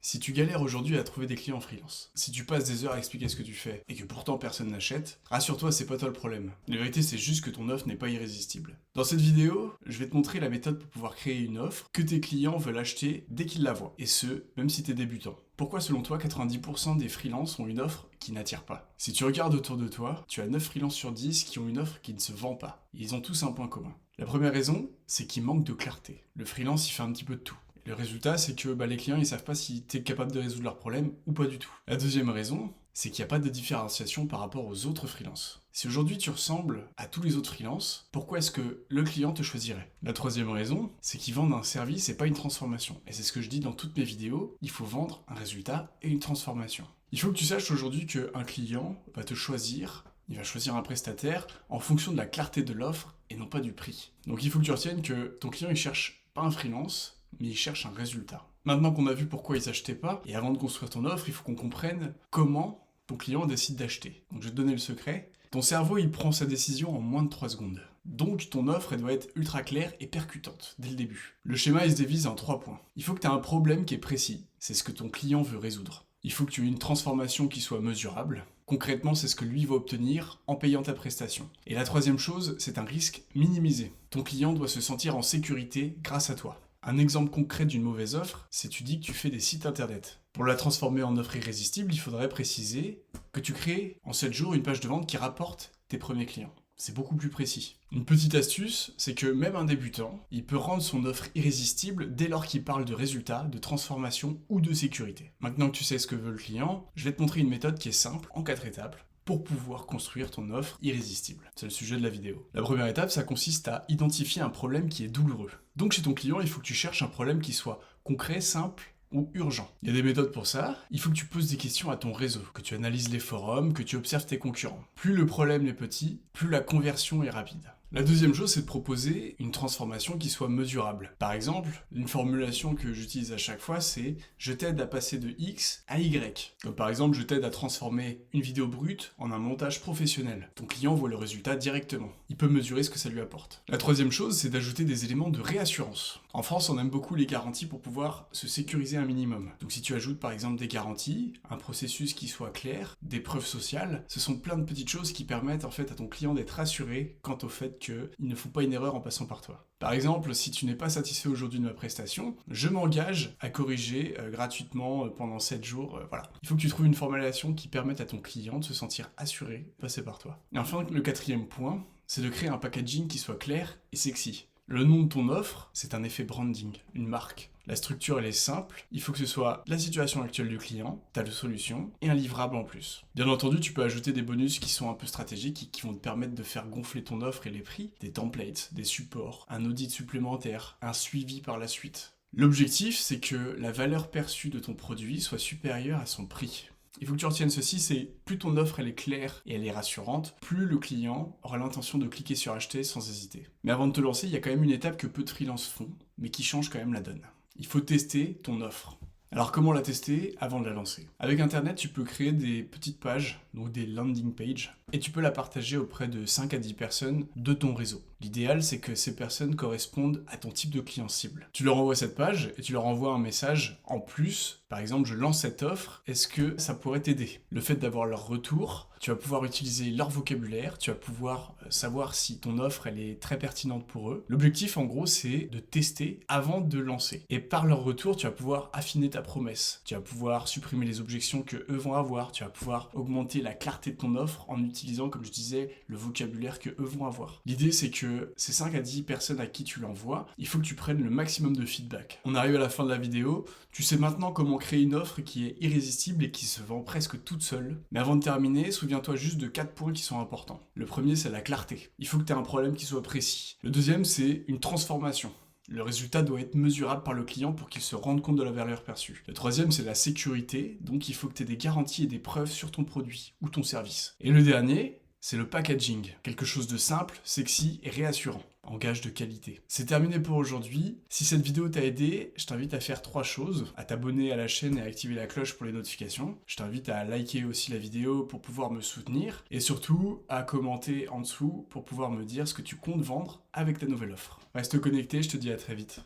Si tu galères aujourd'hui à trouver des clients freelance, si tu passes des heures à expliquer ce que tu fais et que pourtant personne n'achète, rassure-toi, c'est pas toi le problème. La vérité, c'est juste que ton offre n'est pas irrésistible. Dans cette vidéo, je vais te montrer la méthode pour pouvoir créer une offre que tes clients veulent acheter dès qu'ils la voient, et ce, même si t'es débutant. Pourquoi selon toi 90% des freelances ont une offre qui n'attire pas? Si tu regardes autour de toi, tu as 9 freelances sur 10 qui ont une offre qui ne se vend pas. Ils ont tous un point commun. La première raison, c'est qu'ils manquent de clarté. Le freelance, il fait un petit peu de tout. Le résultat, c'est que les clients, ils savent pas si tu es capable de résoudre leurs problèmes ou pas du tout. La deuxième raison, c'est qu'il n'y a pas de différenciation par rapport aux autres freelances. Si aujourd'hui tu ressembles à tous les autres freelances, pourquoi est-ce que le client te choisirait? La troisième raison, c'est qu'ils vendent un service et pas une transformation. Et c'est ce que je dis dans toutes mes vidéos, il faut vendre un résultat et une transformation. Il faut que tu saches aujourd'hui qu'un client va te choisir, il va choisir un prestataire en fonction de la clarté de l'offre et non pas du prix. Donc il faut que tu retiennes que ton client, il cherche pas un freelance, mais ils cherchent un résultat. Maintenant qu'on a vu pourquoi ils n'achetaient pas, et avant de construire ton offre, il faut qu'on comprenne comment ton client décide d'acheter. Donc je vais te donner le secret. Ton cerveau, il prend sa décision en moins de 3 secondes. Donc ton offre, elle doit être ultra claire et percutante, dès le début. Le schéma, il se divise en 3 points. Il faut que tu aies un problème qui est précis. C'est ce que ton client veut résoudre. Il faut que tu aies une transformation qui soit mesurable. Concrètement, c'est ce que lui va obtenir en payant ta prestation. Et la troisième chose, c'est un risque minimisé. Ton client doit se sentir en sécurité grâce à toi. Un exemple concret d'une mauvaise offre, c'est tu dis que tu fais des sites internet. Pour la transformer en offre irrésistible, il faudrait préciser que tu crées en 7 jours une page de vente qui rapporte tes premiers clients. C'est beaucoup plus précis. Une petite astuce, c'est que même un débutant, il peut rendre son offre irrésistible dès lors qu'il parle de résultats, de transformation ou de sécurité. Maintenant que tu sais ce que veut le client, je vais te montrer une méthode qui est simple, en 4 étapes, pour pouvoir construire ton offre irrésistible. C'est le sujet de la vidéo. La première étape, ça consiste à identifier un problème qui est douloureux. Donc chez ton client, il faut que tu cherches un problème qui soit concret, simple ou urgent. Il y a des méthodes pour ça. Il faut que tu poses des questions à ton réseau, que tu analyses les forums, que tu observes tes concurrents. Plus le problème est petit, plus la conversion est rapide. La deuxième chose, c'est de proposer une transformation qui soit mesurable. Par exemple, une formulation que j'utilise à chaque fois, c'est « je t'aide à passer de X à Y ». Donc par exemple, je t'aide à transformer une vidéo brute en un montage professionnel. Ton client voit le résultat directement. Il peut mesurer ce que ça lui apporte. La troisième chose, c'est d'ajouter des éléments de réassurance. En France, on aime beaucoup les garanties pour pouvoir se sécuriser un minimum. Donc si tu ajoutes par exemple des garanties, un processus qui soit clair, des preuves sociales, ce sont plein de petites choses qui permettent en fait à ton client d'être rassuré quant au fait qu'ils ne font pas une erreur en passant par toi. Par exemple, si tu n'es pas satisfait aujourd'hui de ma prestation, je m'engage à corriger gratuitement pendant 7 jours. Voilà. Il faut que tu trouves une formulation qui permette à ton client de se sentir assuré de passer par toi. Et enfin, le quatrième point, c'est de créer un packaging qui soit clair et sexy. Le nom de ton offre, c'est un effet branding, une marque. La structure, elle est simple. Il faut que ce soit la situation actuelle du client, ta solution, et un livrable en plus. Bien entendu, tu peux ajouter des bonus qui sont un peu stratégiques et qui vont te permettre de faire gonfler ton offre et les prix, des templates, des supports, un audit supplémentaire, un suivi par la suite. L'objectif, c'est que la valeur perçue de ton produit soit supérieure à son prix. Il faut que tu retiennes ceci, c'est plus ton offre elle est claire et elle est rassurante, plus le client aura l'intention de cliquer sur acheter sans hésiter. Mais avant de te lancer, il y a quand même une étape que peu de freelances font, mais qui change quand même la donne. Il faut tester ton offre. Alors comment la tester avant de la lancer? Avec internet, tu peux créer des petites pages, donc des landing pages, et tu peux la partager auprès de 5 à 10 personnes de ton réseau. L'idéal, c'est que ces personnes correspondent à ton type de client cible. Tu leur envoies cette page et tu leur envoies un message en plus. Par exemple, je lance cette offre, est-ce que ça pourrait t'aider? Le fait d'avoir leur retour, tu vas pouvoir utiliser leur vocabulaire, tu vas pouvoir savoir si ton offre elle est très pertinente pour eux. L'objectif en gros c'est de tester avant de lancer. Et par leur retour, tu vas pouvoir affiner ta promesse. Tu vas pouvoir supprimer les objections que eux vont avoir. Tu vas pouvoir augmenter la clarté de ton offre en utilisant, comme je disais, le vocabulaire que eux vont avoir. L'idée c'est que ces 5 à 10 personnes à qui tu l'envoies, il faut que tu prennes le maximum de feedback. On arrive à la fin de la vidéo. Tu sais maintenant comment créer une offre qui est irrésistible et qui se vend presque toute seule. Mais avant de terminer, souviens-toi juste de 4 points qui sont importants. Le premier, c'est la clarté. Il faut que tu aies un problème qui soit précis. Le deuxième, c'est une transformation. Le résultat doit être mesurable par le client pour qu'il se rende compte de la valeur perçue. Le troisième, c'est la sécurité. Donc, il faut que tu aies des garanties et des preuves sur ton produit ou ton service. Et le dernier, c'est le packaging. Quelque chose de simple, sexy et réassurant. En gage de qualité. C'est terminé pour aujourd'hui. Si cette vidéo t'a aidé, je t'invite à faire 3 choses. À t'abonner à la chaîne et à activer la cloche pour les notifications. Je t'invite à liker aussi la vidéo pour pouvoir me soutenir. Et surtout, à commenter en dessous pour pouvoir me dire ce que tu comptes vendre avec ta nouvelle offre. Reste connecté, je te dis à très vite.